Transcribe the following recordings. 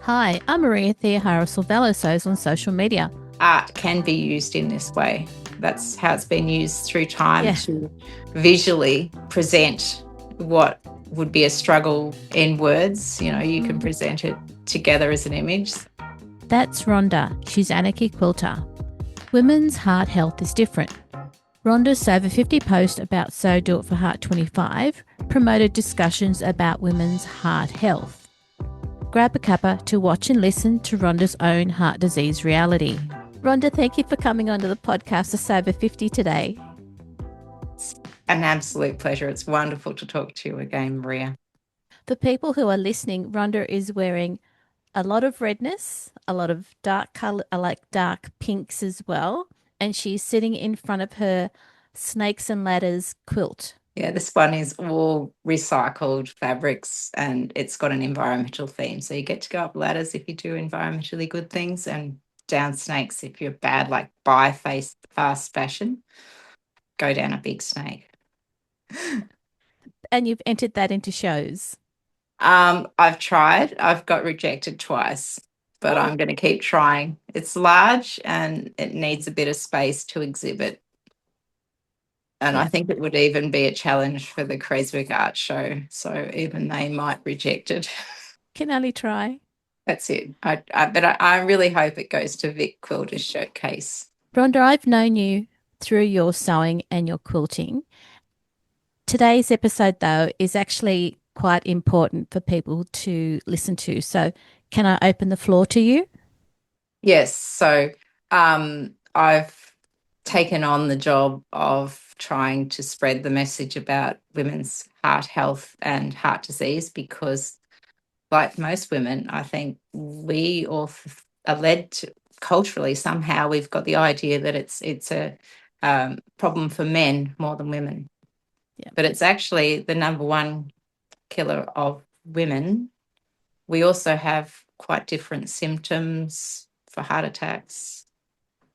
Hi, I'm Maria Theohara Silvello on social media. Art can be used in this way. That's how it's been used through time Yeah, to visually present what would be a struggle in words. You can present it together as an image. that's Rhonda. She's Anarchy Quilter. Women's heart health is different. Rhonda's over 50 post about So Do It for Heart 25 promoted discussions about women's heart health. Grab a cuppa to watch and listen to Rhonda's own heart disease reality. Rhonda, thank you for coming onto the podcast of Sober 50 today. It's an absolute pleasure. It's wonderful to talk to you again, Maria. For people who are listening, Rhonda is wearing a lot of redness, a lot of dark color, like dark pinks as well. And she's sitting in front of her snakes and ladders quilt. Yeah, this one is all recycled fabrics and it's got an environmental theme. So you get to go up ladders if you do environmentally good things and down snakes if you're bad, like buy face fast fashion, go down a big snake. And you've entered that into shows. I've tried. I've got rejected twice, but I'm going to keep trying. It's large and it needs a bit of space to exhibit. And I Yeah, think it would even be a challenge for the Creswick Art Show. So even they might reject it. can only try. That's it. But I really hope it goes to Vic Quilter's showcase. Rhonda, I've known you through your sewing and your quilting. Today's episode, though, is actually quite important for people to listen to. So, can I open the floor to you? Yes. So I've taken on the job of trying to spread the message about women's heart health and heart disease because, like most women, I think we all are led to culturally somehow we've got the idea that it's a problem for men more than women. Yeah. But it's actually the number one killer of women. We also have quite different symptoms for heart attacks.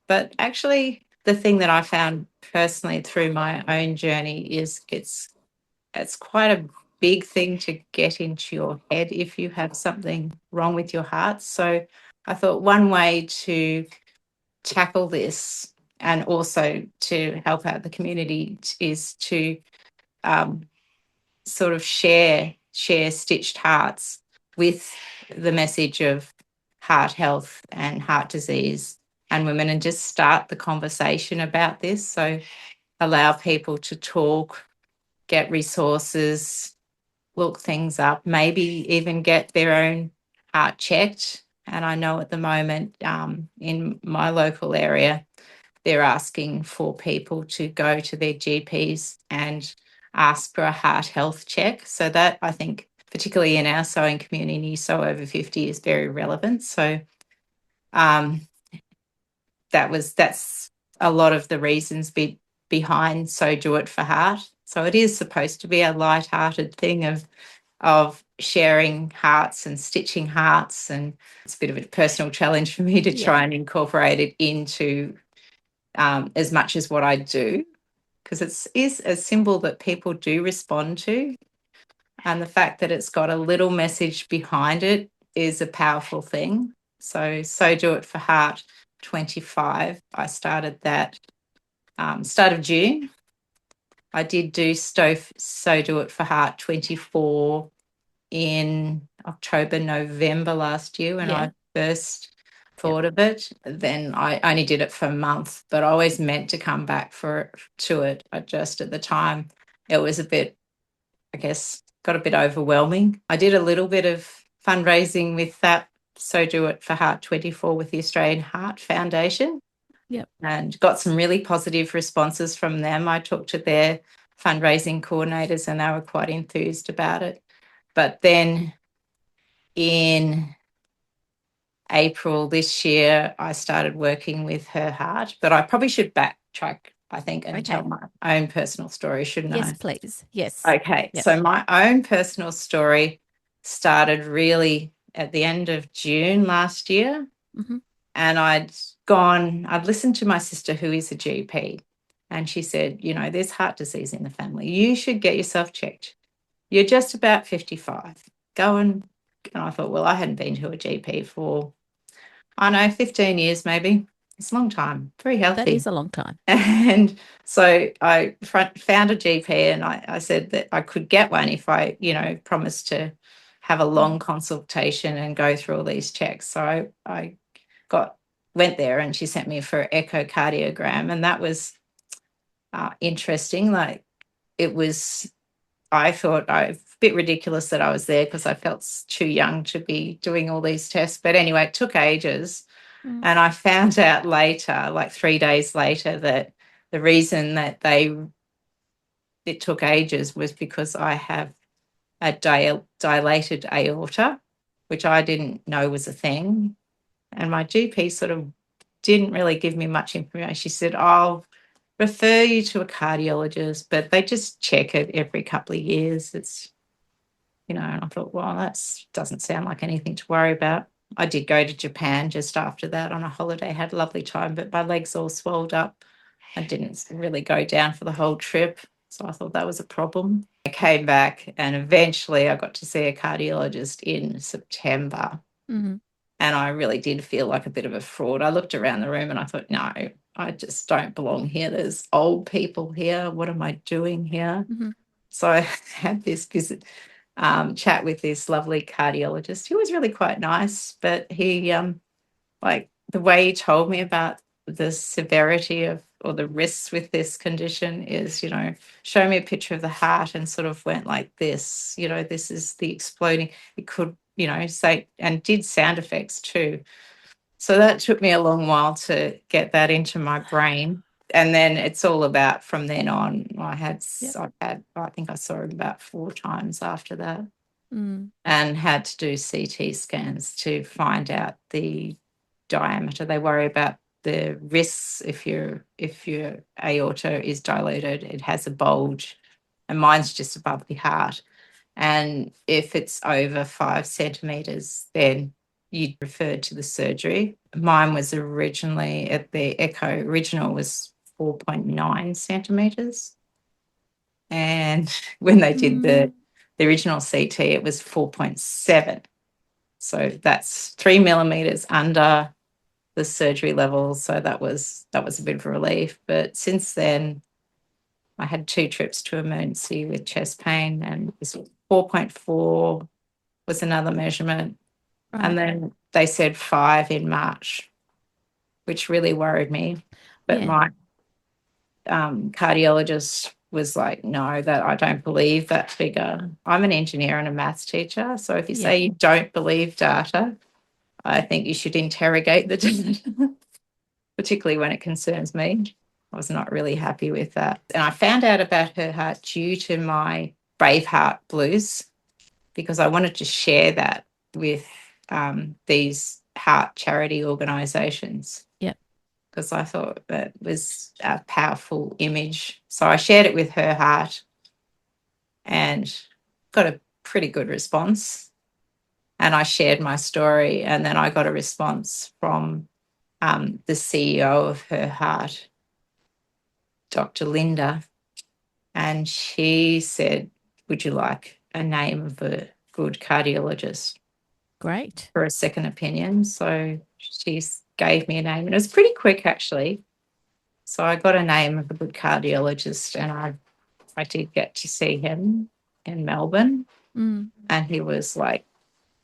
But actually, the thing that I found personally through my own journey is it's quite a big thing to get into your head if you have something wrong with your heart. So I thought one way to tackle this and also to help out the community is to um, sort of share stitched hearts with the message of heart health and heart disease and women and just start the conversation about this. So allow people to talk, get resources, look things up, maybe even get their own heart checked. And I know at the moment in my local area, they're asking for people to go to their GPs and ask for a heart health check. So that I think, particularly in our sewing community, so over 50 is very relevant. So um, that's a lot of the reasons behind So Do It for Heart. So it is supposed to be a light-hearted thing of sharing hearts and stitching hearts, and it's a bit of a personal challenge for me to Yeah. try and incorporate it into as much as what I do, because it is a symbol that people do respond to. And the fact that it's got a little message behind it is a powerful thing. So Do It for Heart 25. I started that start of June. I did do So Do It for Heart 24 in October, November last year when Yeah. I first Yep. thought of it. Then I only did it for a month, but I always meant to come back to it. I just at the time it was a bit, I guess, got a bit overwhelming. I did a little bit of fundraising with that So Do It for Heart 24 with the Australian Heart Foundation Yep. and got some really positive responses from them. I talked to their fundraising coordinators and they were quite enthused about it. But then in April this year, I started working with Her Heart, but I probably should backtrack, I think, and Okay. tell my own personal story, shouldn't Yes, I? please. Yes. Okay, Yep. so my own personal story started really at the end of June last year, Mm-hmm. and I'd listened to my sister who is a GP, and she said, there's heart disease in the family. You should get yourself checked. You're just about 55. Go and And I thought, well, I hadn't been to a GP for, I don't know, 15 years maybe. It's a long time, very That healthy. is a long time. And so I found a GP, and I said that I could get one if I, promised to have a long consultation and go through all these checks. So I went there, and she sent me for echocardiogram, and that was interesting. Like, it was, I thought a bit ridiculous that I was there because I felt too young to be doing all these tests. But anyway, it took ages. And I found out later, like 3 days later, that the reason that it took ages was because I have a dilated aorta, which I didn't know was a thing. And my GP sort of didn't really give me much information. She said, I'll refer you to a cardiologist, but they just check it every couple of years. And I thought, well, that doesn't sound like anything to worry about. I did go to Japan just after that on a holiday, had a lovely time, but my legs all swelled up. I didn't really go down for the whole trip. So I thought that was a problem. I came back, and eventually I got to see a cardiologist in September. Mm-hmm. And I really did feel like a bit of a fraud. I looked around the room and I thought, no, I just don't belong here. There's old people here. What am I doing here? Mm-hmm. So I had this visit, chat with this lovely cardiologist. He was really quite nice, but he, like, the way he told me about the severity of, or the risks with this condition is, show me a picture of the heart and sort of went like this, this is the exploding. It could, say, and did sound effects too. So that took me a long while to get that into my brain. And then it's all about, from then on, I think I saw it about 4 times after that, and had to do CT scans to find out the diameter. They worry about the risks if your aorta is dilated, it has a bulge, and mine's just above the heart. And if it's over 5 centimeters, then you'd refer to the surgery. Mine was originally, at the echo, original was 4.9 centimeters. And when they did the original CT, it was 4.7. So that's 3 millimeters under the surgery level. So that was a bit of a relief. But since then, I had 2 trips to emergency with chest pain, and this 4.4 was another measurement. Right. And then they said 5 in March, which really worried me. But my cardiologist was like, no, that I don't believe that figure. I'm an engineer and a maths teacher. So if you say you don't believe data, I think you should interrogate the data, particularly when it concerns me. I was not really happy with that. And I found out about her heart due to my Braveheart blues, because I wanted to share that with these heart charity organisations. Yep. Because I thought that was a powerful image. So I shared it with her heart and got a pretty good response. And I shared my story, and then I got a response from the CEO of her heart, Dr. Linda, and she said, would you like a name of a good cardiologist? Great. For a second opinion. So she gave me a name, and it was pretty quick, actually. So I got a name of a good cardiologist, and I did get to see him in Melbourne, and he was like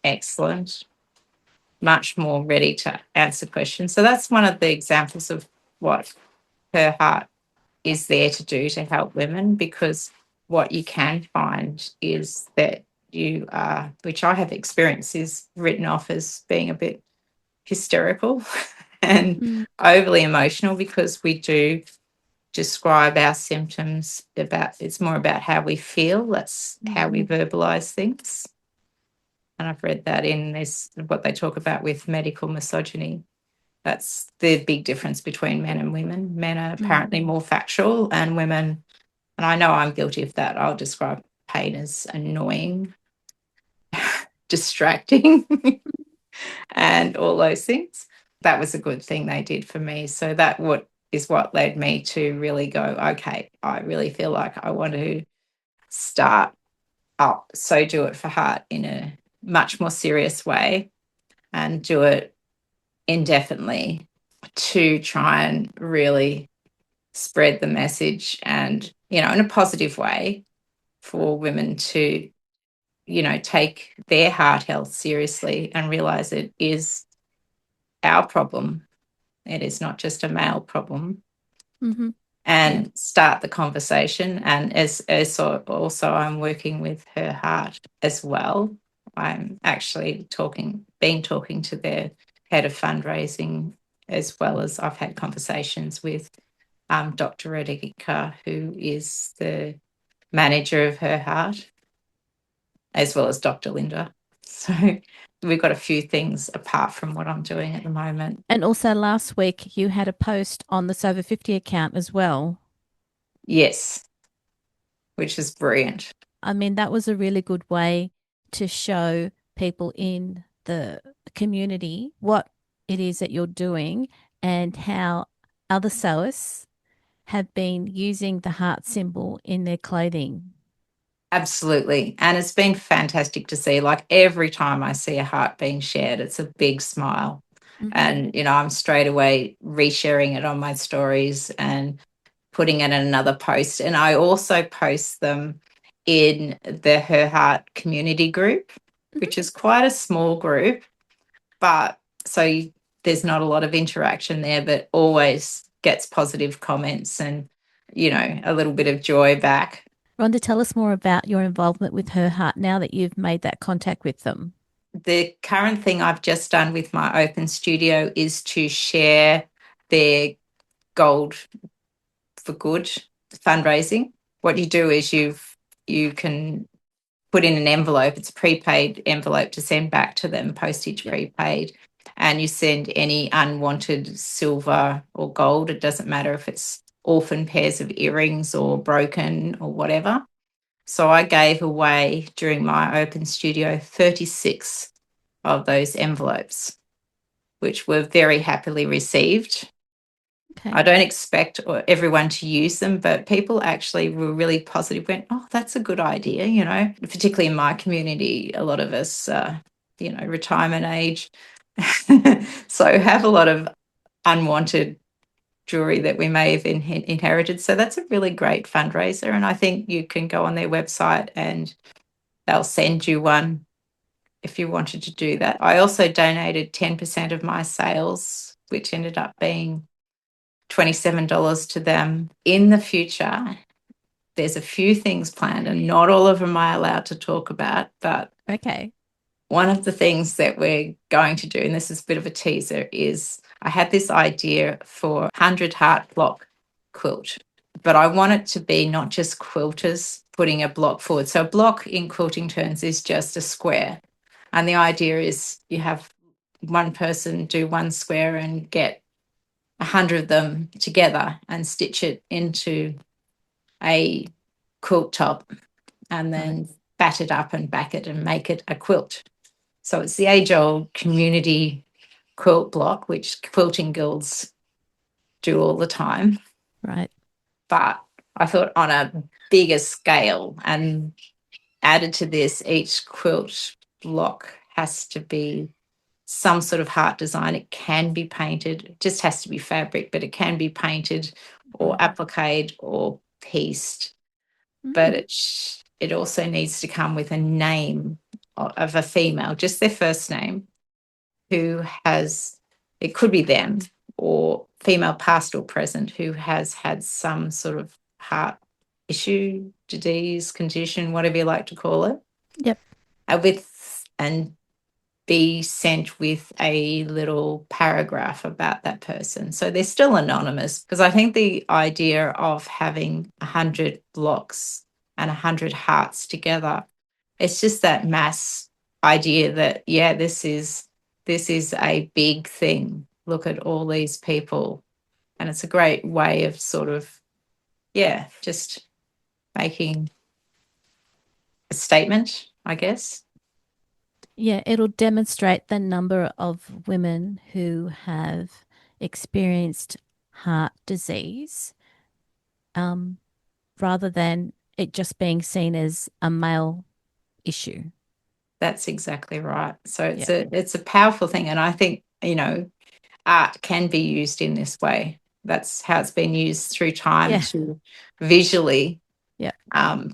excellent, much more ready to answer questions. So that's one of the examples of what her heart is there to do to help women, because what you can find is that you are, which I have experienced, is written off as being a bit hysterical and overly emotional, because we do describe our symptoms it's more about how we feel. That's how we verbalize things. And I've read that in this, what they talk about with medical misogyny. That's the big difference between men and women. Men are apparently more factual, and women, and I know I'm guilty of that, I'll describe pain as annoying, distracting, and all those things. That was a good thing they did for me. So that is what led me to really go, okay, I really feel like I want to start up So Do It for Heart in a much more serious way and do it indefinitely to try and really spread the message and, in a positive way for women to, take their heart health seriously and realize it is our problem. It is not just a male problem. Mm-hmm. And start the conversation. And as also I'm working with her heart as well. I'm actually been talking to their head of fundraising, as well as I've had conversations with Dr. Redika, who is the manager of her heart, as well as Dr. Linda. So we've got a few things apart from what I'm doing at the moment. And also last week you had a post on the Sober 50 account as well. Yes, which is brilliant. I mean, that was a really good way to show people in the community what it is that you're doing and how other sewers have been using the heart symbol in their clothing. Absolutely. And it's been fantastic to see. Like every time I see a heart being shared, it's a big smile. Mm-hmm. And, I'm straight away resharing it on my stories and putting it in another post. And I also post them in the Her Heart community group, Mm-hmm. which is quite a small group. But so there's not a lot of interaction there, but always gets positive comments and, a little bit of joy back. Rhonda, tell us more about your involvement with Her Heart now that you've made that contact with them. The current thing I've just done with my open studio is to share their Gold for Good fundraising. What you do is you can put in an envelope. It's a prepaid envelope to send back to them, postage prepaid, and you send any unwanted silver or gold. It doesn't matter if it's orphan pairs of earrings or broken or whatever. So I gave away during my open studio 36 of those envelopes, which were very happily received. Okay. I don't expect everyone to use them, but people actually were really positive, went, oh, that's a good idea, particularly in my community, a lot of us, retirement age. So have a lot of unwanted jewelry that we may have inherited. So that's a really great fundraiser. And I think you can go on their website and they'll send you one if you wanted to do that. I also donated 10% of my sales, which ended up being $27 to them. In the future, there's a few things planned, and not all of them I'm allowed to talk about, but Okay. one of the things that we're going to do, and this is a bit of a teaser, is I had this idea for 100 heart block quilt, but I want it to be not just quilters putting a block forward. So a block in quilting terms is just a square. And the idea is you have one person do one square and get 100 of them together and stitch it into a quilt top and then bat it up and back it and make it a quilt. So it's the age-old community quilt block, which quilting guilds do all the time. Right. But I thought on a bigger scale, and added to this, each quilt block has to be some sort of heart design. It can be painted, it just has to be fabric, but it can be painted or appliqued or pieced. But it also needs to come with a name of a female, just their first name, who has, it could be them, or female past or present, who has had some sort of heart issue, disease, condition, whatever you like to call it. Yep. And be sent with a little paragraph about that person. So they're still anonymous, because I think the idea of having 100 blocks and 100 hearts together, it's just that mass idea that, yeah, this is a big thing. Look at all these people. And it's a great way of sort of, yeah, just making a statement, I guess. Yeah, it'll demonstrate the number of women who have experienced heart disease, um, rather than it just being seen as a male issue. That's exactly right. So Yeah. it's a powerful thing, and I think, art can be used in this way. That's how it's been used through time Yeah. to visually Yeah.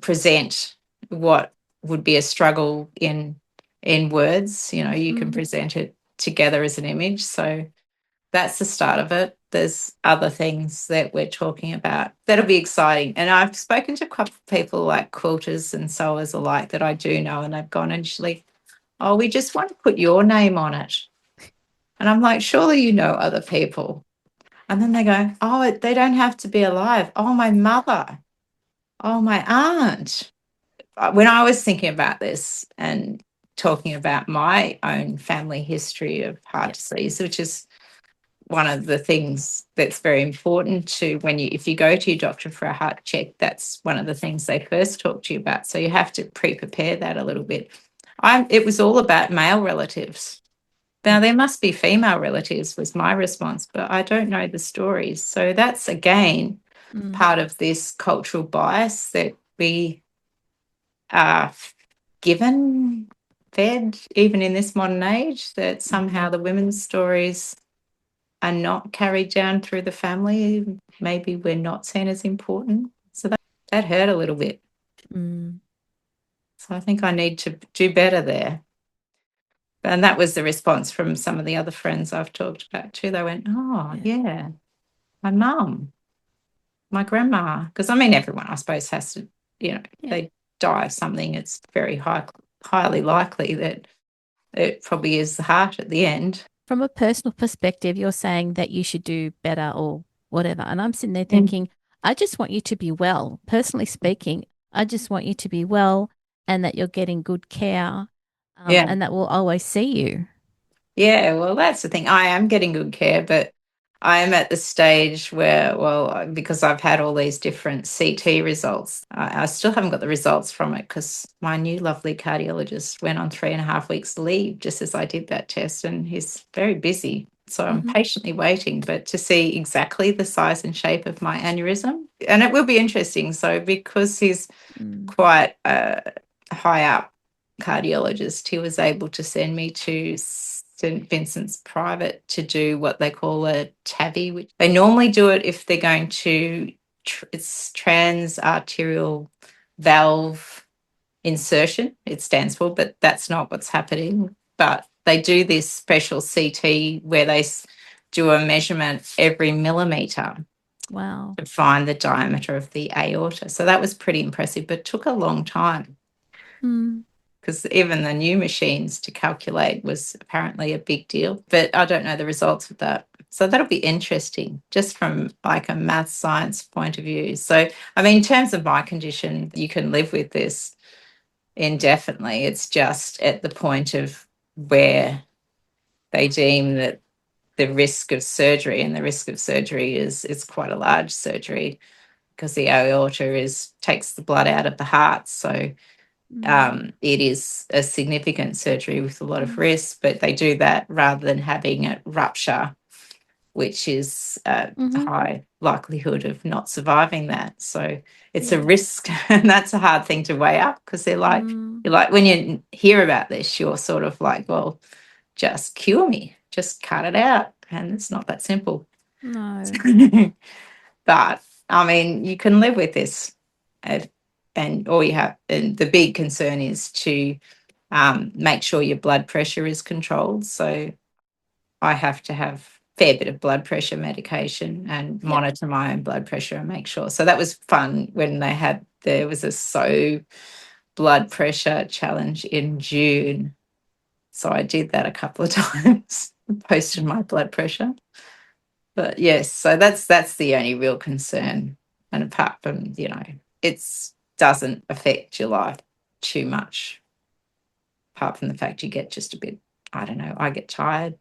present what would be a struggle in words. You can Mm. present it together as an image. So that's the start of it. There's other things that we're talking about that'll be exciting. And I've spoken to a couple of people like quilters and sewers alike that I do know, and they've gone initially, oh, we just want to put your name on it. And I'm like, surely you know other people. And then they go, oh, they don't have to be alive. Oh, my mother. Oh, my aunt. When I was thinking about this and talking about my own family history of heart Yeah. disease, which is one of the things that's very important to if you go to your doctor for a heart check, that's one of the things they first talk to you about. So you have to pre-prepare that a little bit. It was all about male relatives. Now, Mm. there must be female relatives, was my response, but I don't know the stories. So that's, again, Mm. part of this cultural bias that we are given, fed, even in this modern age, that somehow the women's stories are not carried down through the family. Maybe we're not seen as important. So that hurt a little bit. Mm. So I think I need to do better there. And that was the response from some of the other friends I've talked about too. They went, oh, Yeah. yeah, my mum, my grandma. Because I mean, everyone, I suppose, has to, if Yeah. they die of something, it's very highly likely that it probably is the heart at the end. From a personal perspective, you're saying that you should do better or whatever. And I'm sitting there Mm. thinking, I just want you to be well. Personally speaking, I just want you to be well and that you're getting good care, Yeah. and that we'll always see you. Yeah, well, that's the thing. I am getting good care, but I am at the stage where, well, because I've had all these different CT results, I still haven't got the results from it because my new lovely cardiologist went on 3.5 weeks leave just as I did that test, and he's very busy. So I'm Hmm. patiently waiting, but to see exactly the size and shape of my aneurysm, and it will be interesting. So because he's Mm. quite high up cardiologist, he was able to send me to St. Vincent's Private to do what they call a TAVI, which they normally do it if they're going to, it's transarterial valve insertion, it stands for, but that's not what's happening. But they do this special CT where they do a measurement every millimetre Wow. to find the diameter of the aorta. So that was pretty impressive, but took a long time Mm. because even the new machines to calculate was apparently a big deal. But I don't know the results of that. So that'll be interesting just from like a math science point of view. So, I mean, in terms of my condition, you can live with this indefinitely. It's just at the point of where they deem that the risk of surgery, and the risk of surgery is it's quite a large surgery because the aorta takes the blood out of the heart. So Mm. it is a significant surgery with a lot of Mm. risk, but they do that rather than having it rupture, which is a Hmm. high likelihood of not surviving that. So it's a Yeah. risk, and that's a hard thing to weigh up because Mm. you're like, when you hear about this, you're sort of like, well, just cure me, just cut it out. And it's not that simple. No. But I mean, you can live with this. And, and all you have, and the big concern is to make sure your blood pressure is controlled. So I have to have a fair bit of blood pressure medication and Yep. monitor my own blood pressure and make sure. So that was fun when there was a blood pressure challenge in June. So I did that a couple of times, posted my blood pressure. But yes, so that's the only real concern. And apart from, it's doesn't affect your life too much, apart from the fact you get just a bit, I don't know, I get tired,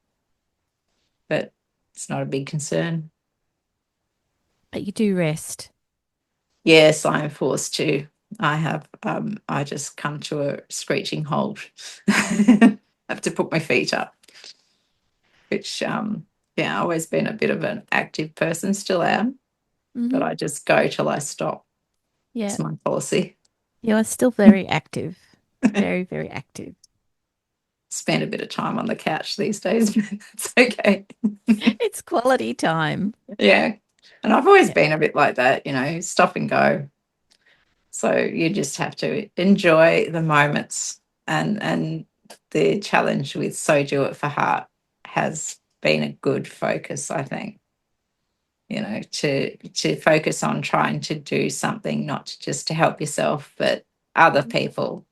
but it's not a big concern. But you do rest. Yes, I am forced to. I just come to a screeching halt. Have to put my feet up, which yeah, I've always been a bit of an active person, still am, but Hmm. I just go till I stop. Yeah. It's my policy. You are still very active. Very, very active. spend a bit of time on the couch these days, but it's okay. It's quality time. Yeah. And I've always Yeah. been a bit like that, stop and go. So you just have to enjoy the moments, and the challenge with So Do It for Heart has been a good focus, I think. To focus on trying to do something, not just to help yourself, but other people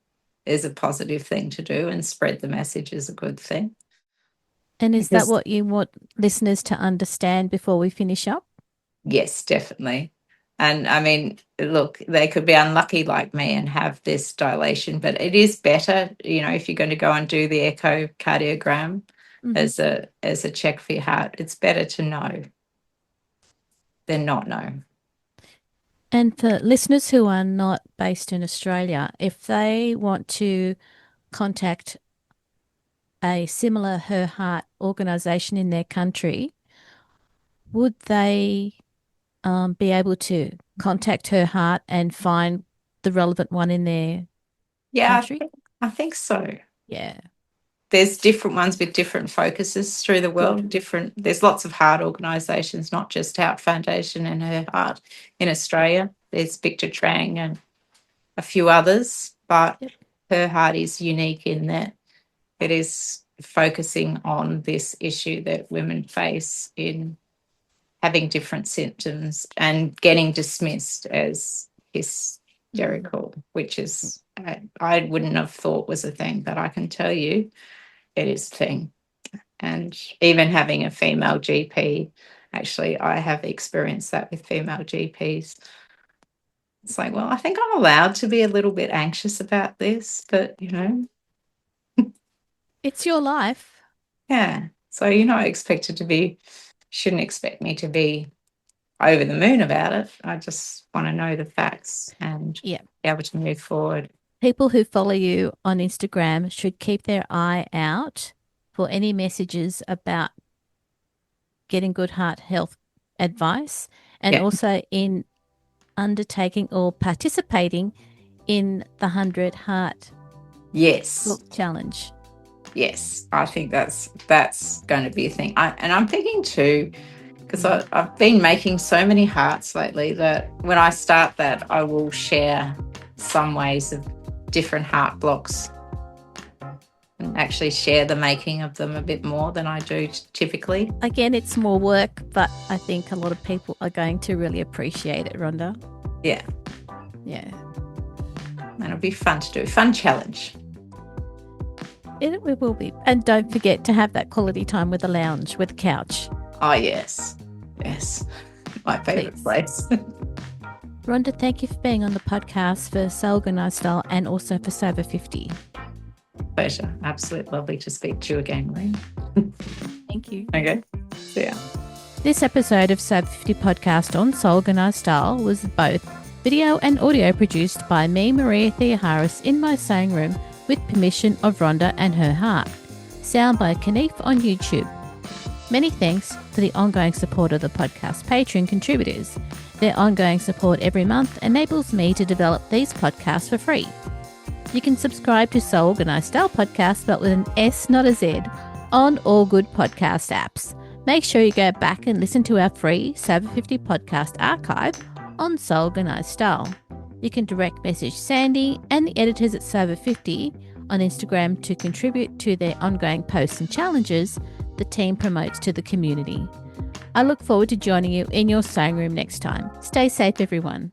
is a positive thing to do, and spread the message is a good thing. And is that Because what you want listeners to understand before we finish up? yes, definitely. And I mean, look, they could be unlucky like me and have this dilation, but it is better, if you're going to go and do the echocardiogram as a check for your heart, it's better to know than not know. And for listeners who are not based in Australia, if they want to contact a similar Her Heart organisation in their country, would they be able to contact Her Heart and find the relevant one in their Yeah, country? I think so. Yeah. There's different ones with different focuses through the world. There's lots of heart organisations, not just Heart Foundation and Her Heart in Australia. There's Victor Trang and a few others, but Yep. Her Heart is unique in that it is focusing on this issue that women face in having different symptoms and getting dismissed as hysterical, which is, I wouldn't have thought was a thing, but I can tell you it is a thing. And even having a female GP, actually, I have experienced that with female GPs. It's like, well, I think I'm allowed to be a little bit anxious about this, but, It's your life. yeah. So you're not expected to be, shouldn't expect me to be over the moon about it. I just want to know the facts and Yeah. be able to move forward. People who follow you on Instagram should keep their eye out for any messages about getting good heart health advice, and Yeah. also in undertaking or participating in the 100 Heart Yes. Book Challenge. Yes. I think that's going to be a thing. I'm thinking too, because I've been making so many hearts lately that when I start that, I will share some ways of different heart blocks and actually share the making of them a bit more than I do typically. Again, it's more work, but I think a lot of people are going to really appreciate it, Rhonda. Yeah. Yeah. And it'll be fun to do. Fun challenge. It will be. And don't forget to have that quality time with the lounge, with the couch. Oh, yes. Yes. My favourite place. Rhonda, thank you for being on the podcast for So Organised Style and also for Sober 50. Pleasure. Absolutely lovely to speak to you again, Maureen. Thank you. Okay. See ya. This episode of Sober 50 podcast on So Organised Style was both video and audio produced by me, Maria Theoharis, in my sewing room with permission of Rhonda and Her Heart. Sound by Kaneef on YouTube. Many thanks for the ongoing support of the podcast Patreon contributors. Their ongoing support every month enables me to develop these podcasts for free. You can subscribe to So Organised Style podcast, spelled with an S, not a Z, on all good podcast apps. Make sure you go back and listen to our free Sober 50 podcast archive on So Organised Style. You can direct message Sandy and the editors at Sober 50 on Instagram to contribute to their ongoing posts and challenges the team promotes to the community. I look forward to joining you in your sewing room next time. Stay safe, everyone.